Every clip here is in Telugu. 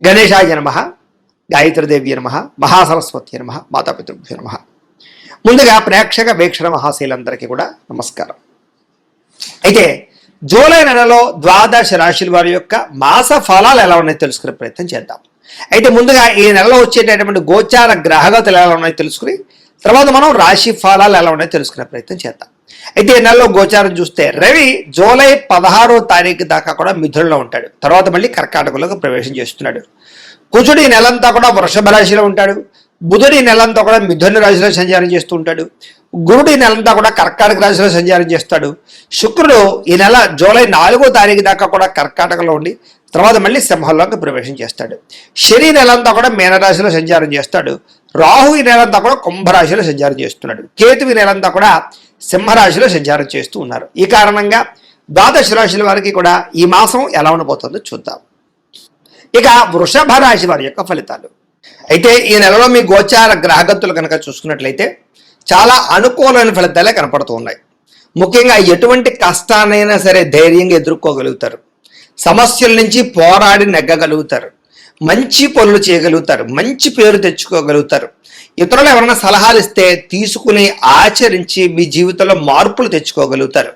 గణేశాయ నమః, గాయత్రీదేవి నమః, మహాసరస్వతి నమః, మాతాపితృభ్యో నమః. ముందుగా ప్రేక్షక వీక్షణ మహాశీలందరికీ కూడా నమస్కారం. అయితే జూలై నెలలో ద్వాదశ రాశుల వారి యొక్క మాస ఫలాలు ఎలా ఉన్నాయో తెలుసుకునే ప్రయత్నం చేద్దాం. అయితే ముందుగా ఈ నెలలో వచ్చేటటువంటి గోచార గ్రహగతులు ఎలా ఉన్నాయో తెలుసుకుని తర్వాత మనం రాశి ఫలాలు ఎలా ఉన్నాయో తెలుసుకునే ప్రయత్నం చేద్దాం. అయితే ఈ నెలలో గోచారం చూస్తే రవి జూలై 16వ తారీఖు దాకా కూడా మిథునంలో ఉంటాడు. తర్వాత మళ్ళీ కర్కాటకంలోకి ప్రవేశం చేస్తున్నాడు. కుజుడు ఈ నెలంతా కూడా వృషభ రాశిలో ఉంటాడు. బుధుడు ఈ నెలంతా కూడా మిథున రాశిలో సంచారం చేస్తూ ఉంటాడు. గురుడు ఈ నెలంతా కూడా కర్కాటక రాశిలో సంచారం చేస్తాడు. శుక్రుడు ఈ నెల జూలై 4వ తారీఖు దాకా కూడా కర్కాటకంలో ఉండి తర్వాత మళ్ళీ సింహంలోకి ప్రవేశం చేస్తాడు. శని నెలంతా కూడా మీనరాశిలో సంచారం చేస్తాడు. రాహు ఈ నెలంతా కూడా కుంభరాశిలో సంచారం చేస్తున్నాడు. కేతు ఈ నెలంతా కూడా సింహరాశిలో సంచారం చేస్తూ ఉన్నారు. ఈ కారణంగా ద్వాదశ రాశుల వారికి కూడా ఈ మాసం ఎలా ఉండబోతుందో చూద్దాం. ఇక వృషభ రాశి వారి యొక్క ఫలితాలు. అయితే ఈ నెలలో మీ గోచార గ్రహగతులు కనుక చూసుకున్నట్లయితే చాలా అనుకూలమైన ఫలితాలే కనపడుతూ ఉన్నాయి. ముఖ్యంగా ఎటువంటి కష్టాన్నైనా సరే ధైర్యంగా ఎదుర్కోగలుగుతారు. సమస్యల నుంచి పోరాడి నెగ్గగలుగుతారు. మంచి పనులు చేయగలుగుతారు. మంచి పేరు తెచ్చుకోగలుగుతారు. ఇతరులు ఎవరైనా సలహాలు ఇస్తే తీసుకుని ఆచరించి మీ జీవితంలో మార్పులు తెచ్చుకోగలుగుతారు.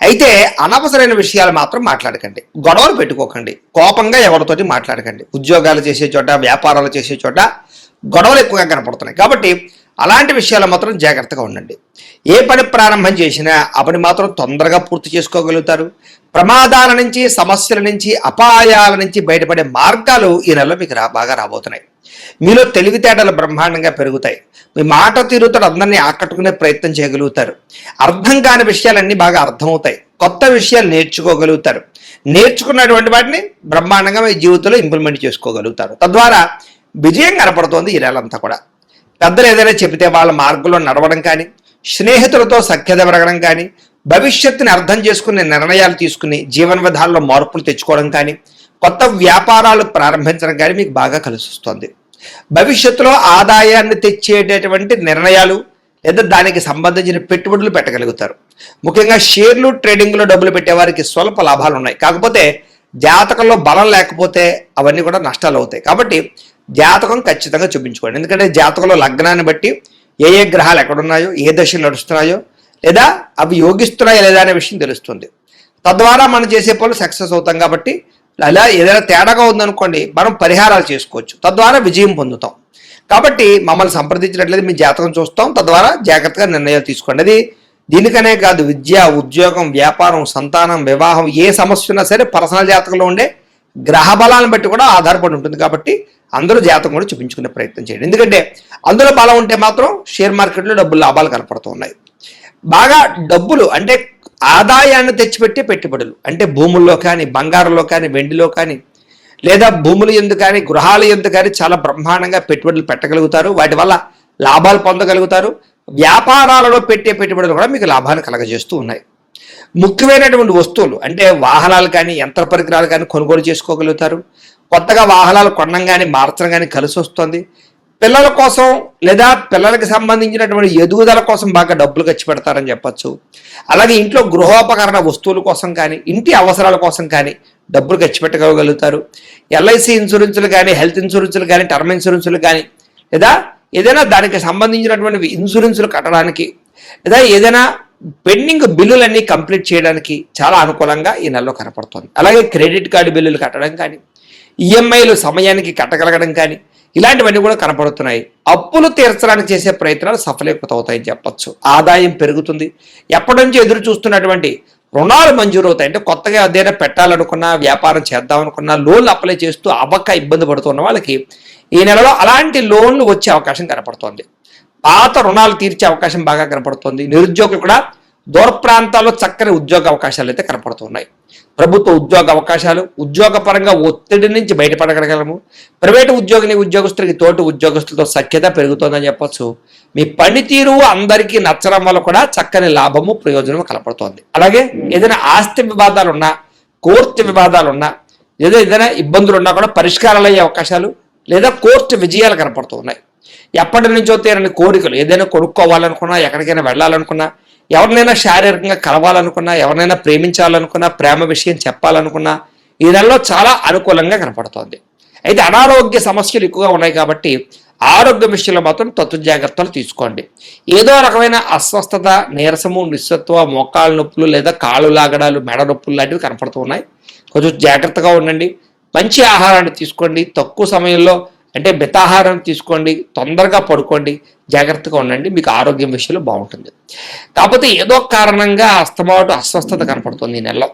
అయితే అనవసరమైన విషయాలు మాత్రం మాట్లాడకండి. గొడవలు పెట్టుకోకండి. కోపంగా ఎవరితోటి మాట్లాడకండి. ఉద్యోగాలు చేసే చోట, వ్యాపారాలు చేసే చోట గొడవలు ఎక్కువగా కనపడుతున్నాయి. కాబట్టి అలాంటి విషయాలు మాత్రం జాగ్రత్తగా ఉండండి. ఏ పని ప్రారంభం చేసినా ఆ పని మాత్రం తొందరగా పూర్తి చేసుకోగలుగుతారు. ప్రమాదాల నుంచి, సమస్యల నుంచి, అపాయాల నుంచి బయటపడే మార్గాలు ఈ నెలలో మీకు బాగా రాబోతున్నాయి. మీలో తెలివితేటలు బ్రహ్మాండంగా పెరుగుతాయి. మీ మాట తీరుతో అందరినీ ఆకట్టుకునే ప్రయత్నం చేయగలుగుతారు. అర్థం కాని విషయాలన్నీ బాగా అర్థమవుతాయి. కొత్త విషయాలు నేర్చుకోగలుగుతారు. నేర్చుకున్నటువంటి వాటిని బ్రహ్మాండంగా మీ జీవితంలో ఇంప్లిమెంట్ చేసుకోగలుగుతారు. తద్వారా విజయం కనపడుతోంది ఈ నెలంతా కూడా. పెద్దలు ఏదైనా చెబితే వాళ్ళ మార్గంలో నడవడం కానీ, స్నేహితులతో సఖ్యత పెరగడం కానీ, భవిష్యత్తుని అర్థం చేసుకునే నిర్ణయాలు తీసుకుని జీవన విధానంలో మార్పులు తెచ్చుకోవడం కానీ, కొత్త వ్యాపారాలు ప్రారంభించడం కానీ మీకు బాగా కలిసి వస్తుంది. భవిష్యత్తులో ఆదాయాన్ని తెచ్చేటటువంటి నిర్ణయాలు లేదా దానికి సంబంధించిన పెట్టుబడులు పెట్టగలుగుతారు. ముఖ్యంగా షేర్లు, ట్రేడింగ్లో డబ్బులు పెట్టే వారికి స్వల్ప లాభాలు ఉన్నాయి. కాకపోతే జాతకంలో బలం లేకపోతే అవన్నీ కూడా నష్టాలు అవుతాయి. కాబట్టి జాతకం ఖచ్చితంగా చూపించుకోండి. ఎందుకంటే జాతకంలో లగ్నాన్ని బట్టి ఏ ఏ గ్రహాలు ఎక్కడున్నాయో, ఏ దశలు నడుస్తున్నాయో, లేదా అవి యోగిస్తున్నాయో లేదా అనే విషయం తెలుస్తుంది. తద్వారా మనం చేసే పనులు సక్సెస్ అవుతాం. కాబట్టి అలా ఏదైనా తేడాగా ఉందనుకోండి, మనం పరిహారాలు చేసుకోవచ్చు. తద్వారా విజయం పొందుతాం. కాబట్టి మమ్మల్ని సంప్రదించినట్లయితే మీ జాతకం చూస్తాం. తద్వారా జాగ్రత్తగా నిర్ణయాలు తీసుకోండి. అది దీనికనే కాదు, విద్య, ఉద్యోగం, వ్యాపారం, సంతానం, వివాహం, ఏ సమస్య ఉన్నా సరే పర్సనల్ జాతకంలో ఉండే గ్రహ బలాన్ని బట్టి కూడా ఆధారపడి ఉంటుంది. కాబట్టి అందరూ జాతకం కూడా చూపించుకునే ప్రయత్నం చేయండి. ఎందుకంటే అందులో బలం ఉంటే మాత్రం షేర్ మార్కెట్లో డబ్బులు లాభాలు కనపడుతూ ఉన్నాయి. బాగా డబ్బులు అంటే ఆదాయాన్ని తెచ్చిపెట్టే పెట్టుబడులు అంటే భూముల్లో కానీ, బంగారంలో కానీ, వెండిలో కానీ, లేదా భూములు ఎందు కానీ, గృహాలు ఎందు కానీ చాలా బ్రహ్మాండంగా పెట్టుబడులు పెట్టగలుగుతారు. వాటి వల్ల లాభాలు పొందగలుగుతారు. వ్యాపారాలలో పెట్టే పెట్టుబడులు కూడా మీకు లాభాలు కలగజేస్తూ ఉన్నాయి. ముఖ్యమైనటువంటి వస్తువులు అంటే వాహనాలు కానీ, యంత్ర పరికరాలు కానీ కొనుగోలు చేసుకోగలుగుతారు. కొత్తగా వాహనాలు కొనడం కానీ, మార్చడం కానీ కలిసి వస్తుంది. పిల్లల కోసం లేదా పిల్లలకి సంబంధించినటువంటి ఎదుగుదల కోసం బాగా డబ్బులు ఖర్చు పెడతారని చెప్పచ్చు. అలాగే ఇంట్లో గృహోపకరణ వస్తువుల కోసం కానీ, ఇంటి అవసరాల కోసం కానీ డబ్బులు ఖర్చు పెట్టగలుగుతారు. ఎల్ఐసి ఇన్సూరెన్సులు కానీ, హెల్త్ ఇన్సూరెన్సులు కానీ, టర్మ్ ఇన్సూరెన్సులు కానీ, లేదా ఏదైనా దానికి సంబంధించినటువంటి ఇన్సూరెన్సులు కట్టడానికి, లేదా ఏదైనా పెండింగ్ బిల్లులన్నీ కంప్లీట్ చేయడానికి చాలా అనుకూలంగా ఈ నెలలో కనపడుతుంది. అలాగే క్రెడిట్ కార్డు బిల్లులు కట్టడం కానీ, ఈఎంఐలు సమయానికి కట్టగలగడం కానీ ఇలాంటివన్నీ కూడా కనపడుతున్నాయి. అప్పులు తీర్చడానికి చేసే ప్రయత్నాలు సఫలీకృతమవుతాయని చెప్పచ్చు. ఆదాయం పెరుగుతుంది. ఎప్పటి నుంచి ఎదురు చూస్తున్నటువంటి రుణాలు మంజూరు అవుతాయి. అంటే కొత్తగా ఏదైనా పెట్టాలనుకున్నా, వ్యాపారం చేద్దామనుకున్నా, లోన్లు అప్లై చేస్తూ అవ్వక ఇబ్బంది పడుతున్న వాళ్ళకి ఈ నెలలో అలాంటి లోన్లు వచ్చే అవకాశం కనపడుతోంది. పాత రుణాలు తీర్చే అవకాశం బాగా కనపడుతోంది. నిరుద్యోగులు కూడా దూర ప్రాంతాల్లో చక్కని ఉద్యోగ అవకాశాలు అయితే కనపడుతున్నాయి. ప్రభుత్వ ఉద్యోగ అవకాశాలు, ఉద్యోగపరంగా ఒత్తిడి నుంచి బయటపడగలగలము. ప్రైవేటు ఉద్యోగస్తులకి తోటి ఉద్యోగస్తులతో సఖ్యత పెరుగుతోందని చెప్పచ్చు. మీ పనితీరు అందరికీ నచ్చడం వల్ల కూడా చక్కని లాభము, ప్రయోజనము కనపడుతోంది. అలాగే ఏదైనా ఆస్తి వివాదాలు ఉన్నా, కోర్టు వివాదాలు ఉన్నా, ఏదైనా ఇబ్బందులు ఉన్నా కూడా పరిష్కారాలు అయ్యే అవకాశాలు లేదా కోర్టు విజయాలు కనపడుతున్నాయి. ఎప్పటి నుంచో తీరని కోరికలు, ఏదైనా కొనుక్కోవాలనుకున్నా, ఎక్కడికైనా వెళ్ళాలనుకున్నా, ఎవరినైనా శారీరకంగా కలవాలనుకున్నా, ఎవరినైనా ప్రేమించాలనుకున్నా, ప్రేమ విషయం చెప్పాలనుకున్నా ఈ నెలలో చాలా అనుకూలంగా కనపడుతోంది. అయితే అనారోగ్య సమస్యలు ఎక్కువగా ఉన్నాయి కాబట్టి ఆరోగ్య విషయంలో మాత్రం జాగ్రత్తలు తీసుకోండి. ఏదో రకమైన అస్వస్థత, నీరసము, నిస్సత్వ, మోకాళ్ళ నొప్పులు లేదా కాళ్ళు లాగడాలు, మెడ నొప్పులు లాంటివి కనపడుతూ ఉన్నాయి. కొంచెం జాగ్రత్తగా ఉండండి. మంచి ఆహారాన్ని తీసుకోండి. తక్కువ సమయంలో అంటే మితాహారం తీసుకోండి. తొందరగా పడుకోండి. జాగ్రత్తగా ఉండండి. మీకు ఆరోగ్యం విషయంలో బాగుంటుంది. కాకపోతే ఏదో కారణంగా అస్తమాటు అస్వస్థత కనపడుతుంది ఈ నెలలో.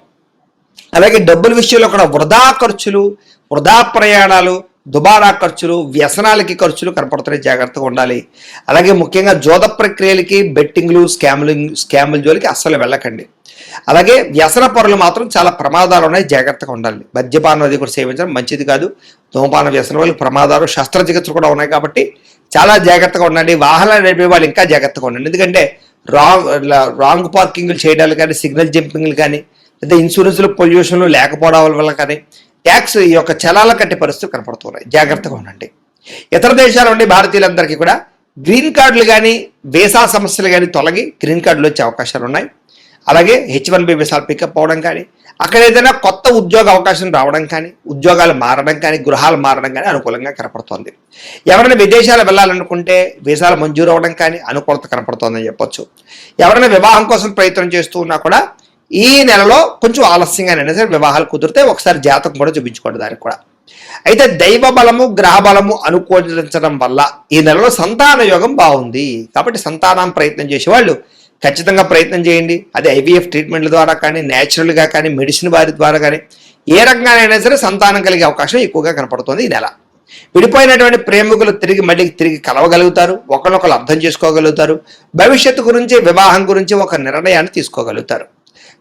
అలాగే డబ్బుల విషయంలో కూడా వృధా ఖర్చులు, వృధా ప్రయాణాలు, దుబారా ఖర్చులు, వ్యసనాలకి ఖర్చులు కనపడుతున్నాయి. జాగ్రత్తగా ఉండాలి. అలాగే ముఖ్యంగా జోద ప్రక్రియలకి, బెట్టింగ్లు, స్కాముల జోలికి అస్సలు వెళ్ళకండి. అలాగే వ్యసన పరులు మాత్రం చాలా ప్రమాదాలు ఉన్నాయి. జాగ్రత్తగా ఉండాలి. మద్యపానం అది కూడా సేవించడం మంచిది కాదు. ధూమపాన వ్యసనం వాళ్ళకి ప్రమాదాలు, శస్త్రచికిత్సలు కూడా ఉన్నాయి కాబట్టి చాలా జాగ్రత్తగా ఉండండి. వాహనాలు నడిపే వాళ్ళు ఇంకా జాగ్రత్తగా ఉండండి. ఎందుకంటే రాంగ్ పార్కింగ్లు చేయడాలు కానీ, సిగ్నల్ జంపింగ్లు కానీ, లేదా ఇన్సూరెన్స్లు, పొల్యూషన్లు లేకపోవడం వల్ల కానీ ట్యాక్స్ ఈ యొక్క చలాల కట్టే పరిస్థితులు కనపడుతున్నాయి. జాగ్రత్తగా ఉండండి. ఇతర దేశాల నుండి భారతీయులందరికీ కూడా గ్రీన్ కార్డులు కానీ, వీసా సమస్యలు కానీ తొలగి గ్రీన్ కార్డులు వచ్చే అవకాశాలు ఉన్నాయి. అలాగే H1B వీసాలు పికప్ అవ్వడం కానీ, అక్కడ ఏదైనా కొత్త ఉద్యోగ అవకాశం రావడం కానీ, ఉద్యోగాలు మారడం కానీ, గృహాలు మారడం కానీ అనుకూలంగా కనపడుతోంది. ఎవరైనా విదేశాలు వెళ్ళాలనుకుంటే వీసాలు మంజూరు అవ్వడం కానీ అనుకూలత కనపడుతోందని చెప్పొచ్చు. ఎవరైనా వివాహం కోసం ప్రయత్నం చేస్తూ ఉన్నా కూడా ఈ నెలలో కొంచెం ఆలస్యంగానైనా సరే వివాహాలు కుదిరితే ఒకసారి జాతకం కూడా చూపించుకోండి దానికి కూడా. అయితే దైవ బలము, గ్రహ బలము అనుకూలించడం వల్ల ఈ నెలలో సంతాన యోగం బాగుంది. కాబట్టి సంతానం ప్రయత్నం చేసేవాళ్ళు ఖచ్చితంగా ప్రయత్నం చేయండి. అది IVF ట్రీట్మెంట్ల ద్వారా కానీ, న్యాచురల్గా కానీ, మెడిసిన్ వారి ద్వారా కానీ ఏ రకంగానైనా సరే సంతానం కలిగే అవకాశం ఎక్కువగా కనపడుతుంది ఈ నెల. విడిపోయినటువంటి ప్రేమికులు తిరిగి కలవగలుగుతారు. ఒకరినొకరు అర్థం చేసుకోగలుగుతారు. భవిష్యత్తు గురించి, వివాహం గురించి ఒక నిర్ణయాన్ని తీసుకోగలుగుతారు.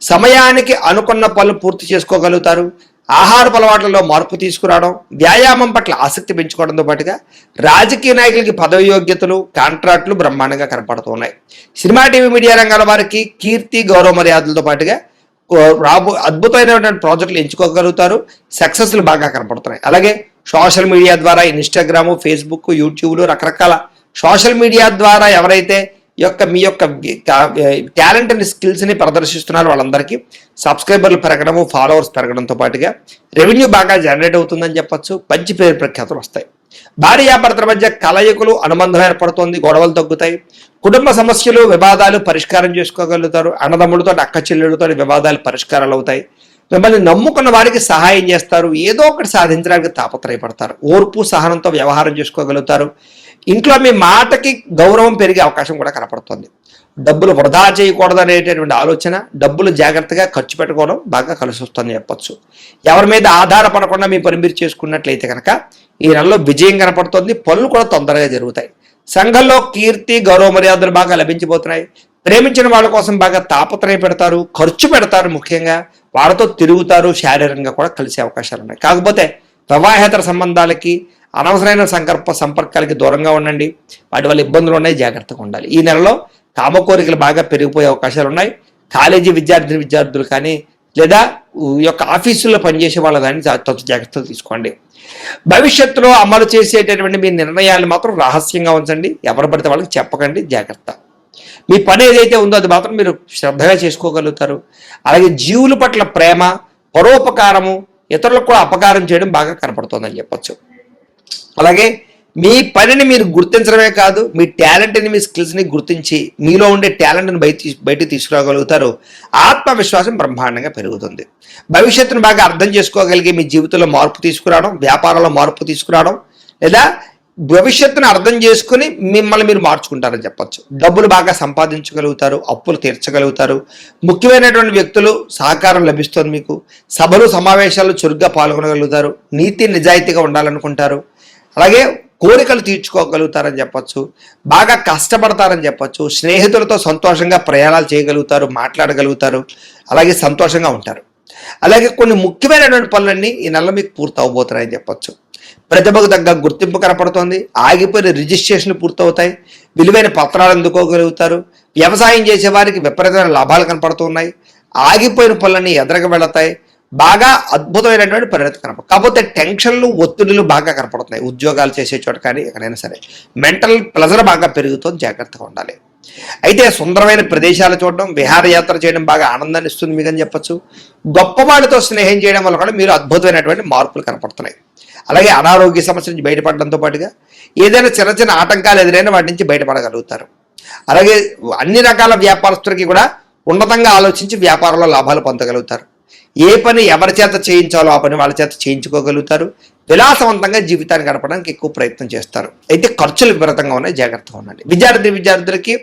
సమయానికి అనుకున్న పనులు పూర్తి చేసుకోగలుగుతారు. ఆహారపు అలవాట్లలో మార్పు తీసుకురావడం, వ్యాయామం పట్ల ఆసక్తి పెంచుకోవడంతో పాటుగా రాజకీయ నాయకులకి పదవి యోగ్యతలు, కాంట్రాక్టులు బ్రహ్మాండంగా కనపడుతున్నాయి. సినిమా, టీవీ, మీడియా రంగాల వారికి కీర్తి, గౌరవ మర్యాదలతో పాటుగా అద్భుతమైనటువంటి ప్రాజెక్టులు ఎంచుకోగలుగుతారు. సక్సెస్లు బాగా కనపడుతున్నాయి. అలాగే సోషల్ మీడియా ద్వారా ఇన్స్టాగ్రాము, ఫేస్బుక్, యూట్యూబ్లు రకరకాల సోషల్ మీడియా ద్వారా ఎవరైతే మీ యొక్క టాలెంట్ అండ్ స్కిల్స్ని ప్రదర్శిస్తున్నారు వాళ్ళందరికీ సబ్స్క్రైబర్లు పెరగడము, ఫాలోవర్స్ పెరగడంతో పాటుగా రెవెన్యూ బాగా జనరేట్ అవుతుందని చెప్పొచ్చు. మంచి పేరు ప్రఖ్యాతులు వస్తాయి. భార్యాభర్తల మధ్య కలయికలు, అనుబంధం ఏర్పడుతుంది. గొడవలు తగ్గుతాయి. కుటుంబ సమస్యలు, వివాదాలు పరిష్కారం చేసుకోగలుగుతారు. అన్నదమ్ములతో, అక్క చెల్లెళ్ళతో వివాదాలు పరిష్కారాలు అవుతాయి. మిమ్మల్ని నమ్ముకున్న వారికి సహాయం చేస్తారు. ఏదో ఒకటి సాధించడానికి తాపత్రయపడతారు. ఓర్పు, సహనంతో వ్యవహారం చేసుకోగలుగుతారు. ఇంట్లో మీ మాటకి గౌరవం పెరిగే అవకాశం కూడా కనపడుతుంది. డబ్బులు వృధా చేయకూడదు అనేటటువంటి ఆలోచన, డబ్బులు జాగ్రత్తగా ఖర్చు పెట్టుకోవడం బాగా కలిసి వస్తుందని చెప్పొచ్చు. ఎవరి మీద ఆధారపడకుండా మీ పని మీరు చేసుకున్నట్లయితే కనుక ఈ నెలలో విజయం కనపడుతుంది. పనులు కూడా తొందరగా జరుగుతాయి. సంఘంలో కీర్తి, గౌరవ మర్యాదలు బాగా లభించబోతున్నాయి. ప్రేమించిన వాళ్ళ కోసం బాగా తాపత్రయ పెడతారు, ఖర్చు పెడతారు. ముఖ్యంగా వాళ్ళతో తిరుగుతారు. శారీరకంగా కూడా కలిసే అవకాశాలు ఉన్నాయి. కాకపోతే వివాహేతర సంబంధాలకి, అనవసరమైన సంపర్కాలకి దూరంగా ఉండండి. వాటి వల్ల ఇబ్బందులు ఉన్నాయి. జాగ్రత్తగా ఉండాలి. ఈ నెలలో కామ కోరికలు బాగా పెరిగిపోయే అవకాశాలు ఉన్నాయి. కాలేజీ విద్యార్థులు కానీ, లేదా ఈ యొక్క ఆఫీసుల్లో పనిచేసే వాళ్ళు కానీ జాగ్రత్తలు తీసుకోండి. భవిష్యత్తులో అమలు చేసేటటువంటి మీ నిర్ణయాలు మాత్రం రహస్యంగా ఉంచండి. ఎవరు పడితే వాళ్ళకి చెప్పకండి. జాగ్రత్త. మీ పని ఏదైతే ఉందో అది మాత్రం మీరు శ్రద్ధగా చేసుకోగలుగుతారు. అలాగే జీవుల పట్ల ప్రేమ, పరోపకారము, ఇతరులకు కూడా అపకారం చేయడం బాగా కనపడుతుందని చెప్పొచ్చు. అలాగే మీ పనిని మీరు గుర్తించడమే కాదు, మీ టాలెంట్ని, మీ స్కిల్స్ని గుర్తించి మీలో ఉండే టాలెంట్ని బయటికి తీసుకురాగలుగుతారు. ఆత్మవిశ్వాసం బ్రహ్మాండంగా పెరుగుతుంది. భవిష్యత్తును బాగా అర్థం చేసుకోగలిగే మీ జీవితంలో మార్పు తీసుకురావడం, వ్యాపారంలో మార్పు తీసుకురావడం, లేదా భవిష్యత్తును అర్థం చేసుకుని మిమ్మల్ని మీరు మార్చుకుంటారని చెప్పొచ్చు. డబ్బులు బాగా సంపాదించగలుగుతారు. అప్పులు తీర్చగలుగుతారు. ముఖ్యమైనటువంటి వ్యక్తులు సహకారం లభిస్తుంది. మీకు సభలు, సమావేశాలు చురుగ్గా పాల్గొనగలుగుతారు. నీతి నిజాయితీగా ఉండాలనుకుంటారు. అలాగే కోరికలు తీర్చుకోగలుగుతారని చెప్పొచ్చు. బాగా కష్టపడతారని చెప్పొచ్చు. స్నేహితులతో సంతోషంగా ప్రయాణాలు చేయగలుగుతారు, మాట్లాడగలుగుతారు. అలాగే సంతోషంగా ఉంటారు. అలాగే కొన్ని ముఖ్యమైనటువంటి పనులన్నీ ఈ నెల మీకు పూర్తి అవబోతున్నాయని చెప్పొచ్చు. ప్రతిభకు తగ్గ గుర్తింపు కనపడుతోంది. ఆగిపోయిన రిజిస్ట్రేషన్లు పూర్తవుతాయి. విలువైన పత్రాలు అందుకోగలుగుతారు. వ్యవసాయం చేసే వారికి విపరీతమైన లాభాలు కనపడుతున్నాయి. ఆగిపోయిన పనులన్నీ ఎదరగా వెళతాయి. బాగా అద్భుతమైనటువంటి పరిణతి కనపడుతుంది. కాకపోతే టెన్షన్లు, ఒత్తిడులు బాగా కనపడుతున్నాయి. ఉద్యోగాలు చేసే చోట కానీ ఎక్కడైనా సరే మెంటల్ ప్రెజర్ బాగా పెరుగుతుంది. జాగ్రత్తగా ఉండాలి. అయితే సుందరమైన ప్రదేశాలు చూడడం, విహారయాత్ర చేయడం బాగా ఆనందాన్ని ఇస్తుంది మీకు అని చెప్పచ్చు. గొప్పవాళ్ళతో స్నేహం చేయడం వల్ల కూడా మీరు అద్భుతమైనటువంటి మార్పులు కనపడుతున్నాయి. అలాగే అనారోగ్య సమస్య నుంచి బయటపడడంతో పాటుగా ఏదైనా చిన్న చిన్న ఆటంకాలు ఎదురైనా వాటి నుంచి బయటపడగలుగుతారు. అలాగే అన్ని రకాల వ్యాపారస్తులకి కూడా ఉన్నతంగా ఆలోచించి వ్యాపారంలో లాభాలు పొందగలుగుతారు. ఏ పని ఎవరి చేత చేయించాలో ఆ పని వాళ్ళ చేత చేయించుకోగలుగుతారు. విలాసవంతంగా జీవితాన్ని గడపడానికి ఎక్కువ ప్రయత్నం చేస్తారు. అయితే ఖర్చులు విపరీతంగా ఉన్నాయి, జాగ్రత్తగా ఉండండి. విద్యార్థులకి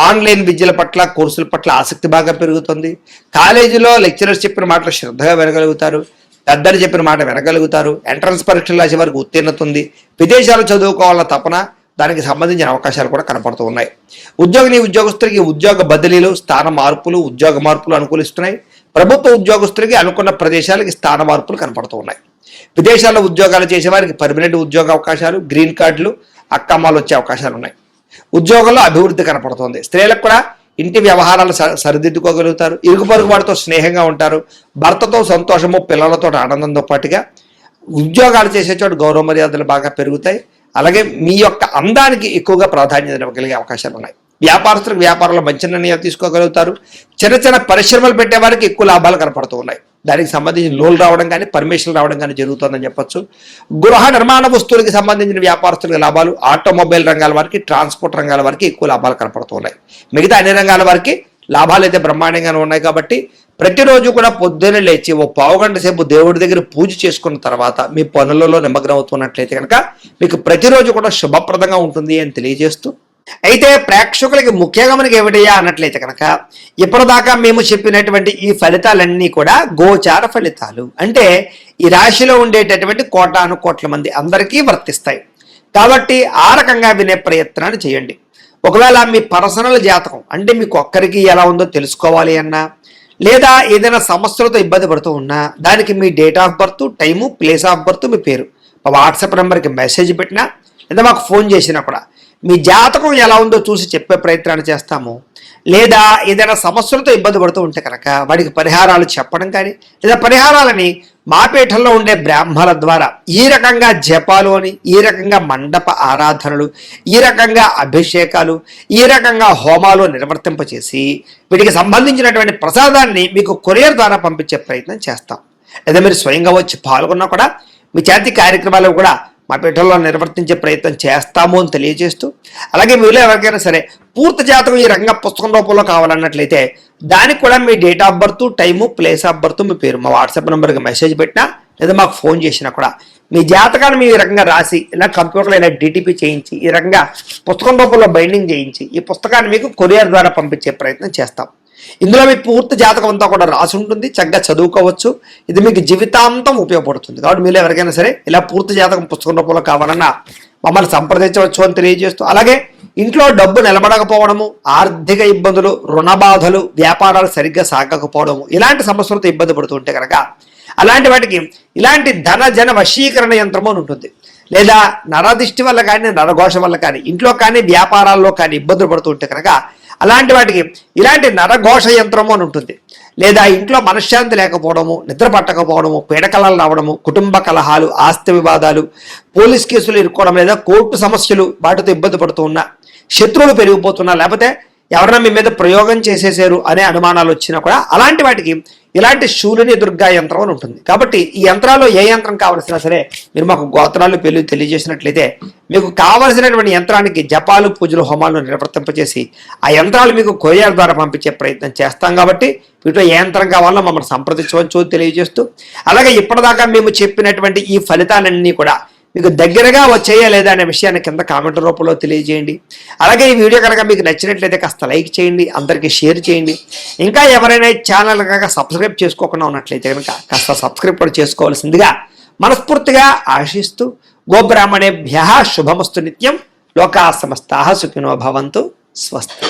ఆన్లైన్ విద్యల పట్ల, కోర్సుల పట్ల ఆసక్తి బాగా పెరుగుతుంది. కాలేజీలో లెక్చరర్స్ చెప్పిన మాటలు శ్రద్ధగా వినగలుగుతారు. పెద్దలు చెప్పిన మాట వినగలుగుతారు. ఎంట్రన్స్ పరీక్షలు రాసే వరకు ఉత్తీర్ణత ఉంది. విదేశాలు చదువుకోవాలన్న తపన, దానికి సంబంధించిన అవకాశాలు కూడా కనపడుతూ ఉన్నాయి. ఉద్యోగస్తులకి ఉద్యోగ బదిలీలు, స్థాన మార్పులు, ఉద్యోగ మార్పులు అనుకూలిస్తున్నాయి. ప్రభుత్వ ఉద్యోగస్తులకి అనుకున్న ప్రదేశాలకి స్థాన మార్పులు కనపడుతూ ఉన్నాయి. విదేశాల్లో ఉద్యోగాలు చేసేవారికి పర్మనెంట్ ఉద్యోగ అవకాశాలు, గ్రీన్ కార్డులు, అక్కమ్మాలు వచ్చే అవకాశాలు ఉన్నాయి. ఉద్యోగంలో అభివృద్ధి కనపడుతుంది. స్త్రీలకు కూడా ఇంటి వ్యవహారాలు సరిదిద్దుకోగలుగుతారు. ఇరుగు పొరుగు వారితో స్నేహంగా ఉంటారు. భర్తతో సంతోషము, పిల్లలతో ఆనందంతో పాటుగా ఉద్యోగాలు చేసే చోటు గౌరవ మర్యాదలు బాగా పెరుగుతాయి. అలాగే మీ యొక్క అందానికి ఎక్కువగా ప్రాధాన్యత ఇవ్వగలిగే అవకాశాలు ఉన్నాయి. వ్యాపారస్తులకు వ్యాపారంలో మంచి నిర్ణయాలు తీసుకోగలుగుతారు. చిన్న చిన్న పరిశ్రమలు పెట్టే వారికి ఎక్కువ లాభాలు కనపడుతూ ఉన్నాయి. దానికి సంబంధించిన లోన్లు రావడం కానీ, పర్మిషన్లు రావడం కానీ జరుగుతుందని చెప్పొచ్చు. గృహ నిర్మాణ వస్తువులకి సంబంధించిన వ్యాపారస్తులకు లాభాలు, ఆటోమొబైల్ రంగాల వారికి, ట్రాన్స్పోర్ట్ రంగాల వారికి ఎక్కువ లాభాలు కనపడుతూ ఉన్నాయి. మిగతా అన్ని రంగాల వారికి లాభాలు అయితే బ్రహ్మాండంగానే ఉన్నాయి. కాబట్టి ప్రతిరోజు కూడా పొద్దున్నే లేచి ఓ పావుగంట సేపు దేవుడి దగ్గర పూజ చేసుకున్న తర్వాత మీ పనులలో నిమగ్నం అవుతున్నట్లయితే కనుక మీకు ప్రతిరోజు కూడా శుభప్రదంగా ఉంటుంది అని తెలియజేస్తూ, అయితే ప్రేక్షకులకి ముఖ్యంగా మనకి ఏమిటయ్యా అన్నట్లయితే కనుక ఇప్పటిదాకా మేము చెప్పినటువంటి ఈ ఫలితాలన్నీ కూడా గోచార ఫలితాలు. అంటే ఈ రాశిలో ఉండేటటువంటి కోటాను కోట్ల మంది అందరికీ వర్తిస్తాయి. కాబట్టి ఆ రకంగా వినే ప్రయత్నాన్ని చేయండి. ఒకవేళ మీ పర్సనల్ జాతకం అంటే మీకు ఒక్కరికి ఎలా ఉందో తెలుసుకోవాలి అన్నా, లేదా ఏదైనా సమస్యలతో ఇబ్బంది పడుతూ ఉన్నా, దానికి మీ date of birth, time, place of birth, మీ పేరు వాట్సాప్ నెంబర్కి మెసేజ్ పెట్టినా, లేదా మాకు ఫోన్ చేసినా కూడా మీ జాతకం ఎలా ఉందో చూసి చెప్పే ప్రయత్నాన్ని చేస్తాము. లేదా ఏదైనా సమస్యలతో ఇబ్బంది పడుతూ ఉంటే కనుక వాడికి పరిహారాలు చెప్పడం కానీ, లేదా పరిహారాలని మా పీఠంలో ఉండే బ్రాహ్మణుల ద్వారా ఈ రకంగా జపాలు అని, ఈ రకంగా మండప ఆరాధనలు, ఈ రకంగా అభిషేకాలు, ఈ రకంగా హోమాలు నిర్వర్తింపచేసి వీటికి సంబంధించినటువంటి ప్రసాదాన్ని మీకు కొరియర్ ద్వారా పంపించే ప్రయత్నం చేస్తాం. లేదా మీరు స్వయంగా వచ్చి పాల్గొన్నా కూడా మీ చేతి కార్యక్రమాలు కూడా మా పీఠంలో నిర్వర్తించే ప్రయత్నం చేస్తాము అని తెలియజేస్తూ, అలాగే మీలో ఎవరికైనా సరే పూర్తి జాతకం ఈ రకంగా పుస్తకం రూపంలో కావాలన్నట్లయితే దానికి కూడా మీ date of birth, time, place of birth, మీ పేరు మా వాట్సాప్ నెంబర్కి మెసేజ్ పెట్టినా, లేదా మాకు ఫోన్ చేసినా కూడా మీ జాతకాన్ని మీ ఈ రకంగా రాసి, ఇలా కంప్యూటర్లో ఇలా డిటిపి చేయించి, ఈ రకంగా పుస్తకం రూపంలో బైండింగ్ చేయించి ఈ పుస్తకాన్ని మీకు కొరియర్ ద్వారా పంపించే ప్రయత్నం చేస్తాం. ఇందులో మీ పూర్తి జాతకం అంతా కూడా రాసి ఉంటుంది. చక్కగా చదువుకోవచ్చు. ఇది మీకు జీవితాంతం ఉపయోగపడుతుంది. కాబట్టి మీరు ఎవరికైనా సరే ఇలా పూర్తి జాతకం పుస్తకం రూపంలో కావాలన్నా మమ్మల్ని సంప్రదించవచ్చు అని తెలియజేస్తూ, అలాగే ఇంట్లో డబ్బు నిలబడకపోవడము, ఆర్థిక ఇబ్బందులు, రుణ బాధలు, వ్యాపారాలు సరిగ్గా సాగకపోవడము, ఇలాంటి సమస్యలతో ఇబ్బంది పడుతూ ఉంటే కనుక అలాంటి వాటికి ఇలాంటి ధన జన వశీకరణ యంత్రము అని ఉంటుంది. లేదా నరదిష్టి వల్ల కానీ, నరఘోష వల్ల కానీ, ఇంట్లో కానీ వ్యాపారాల్లో కానీ ఇబ్బందులు పడుతూ ఉంటే కనుక అలాంటి వాటికి ఇలాంటి నరఘోష యంత్రము అని ఉంటుంది. లేదా ఇంట్లో మనశ్శాంతి లేకపోవడము, నిద్ర పట్టకపోవడము, పీడకలలు రావడము, కుటుంబ కలహాలు, ఆస్తి వివాదాలు, పోలీస్ కేసులు ఇరుక్కోవడం, లేదా కోర్టు సమస్యలు, వాటితో ఇబ్బంది పడుతూ ఉన్నా, శత్రువులు పెరిగిపోతున్నా, లేకపోతే ఎవరైనా మీ మీద ప్రయోగం చేసేసారు అనే అనుమానాలు వచ్చినా కూడా అలాంటి వాటికి ఇలాంటి శూలిని దుర్గా యంత్రం అని ఉంటుంది. కాబట్టి ఈ యంత్రాల్లో ఏ యంత్రం కావలసినా సరే మీరు మాకు గోత్రాలు పేర్లు తెలియజేసినట్లయితే మీకు కావలసినటువంటి యంత్రానికి జపాలు, పూజలు, హోమాలు నిర్వర్తింపజేసి ఆ యంత్రాలు మీకు కొరియర్ ద్వారా పంపించే ప్రయత్నం చేస్తాం. కాబట్టి వీటిలో ఏ యంత్రం కావాలో మమ్మల్ని సంప్రదించవచ్చు తెలియజేస్తూ, అలాగే ఇప్పటిదాకా మేము చెప్పినటువంటి ఈ ఫలితాలన్నీ కూడా మీకు దగ్గరగా వచ్చేయా లేదా అనే విషయాన్ని కింద కామెంట్ రూపంలో తెలియజేయండి. అలాగే ఈ వీడియో కనుక మీకు నచ్చినట్లయితే కాస్త లైక్ చేయండి, అందరికీ షేర్ చేయండి. ఇంకా ఎవరైనా ఛానల్ కనుక సబ్స్క్రైబ్ చేసుకోకుండా ఉన్నట్లయితే కనుక కాస్త సబ్స్క్రైబ్ కూడా చేసుకోవాల్సిందిగా మనస్ఫూర్తిగా ఆశిస్తూ, గోబ్రాహ్మణేభ్యః శుభమస్తు నిత్యం. లోకా సమస్తాః సుఖినో భవంతు. స్వస్తి.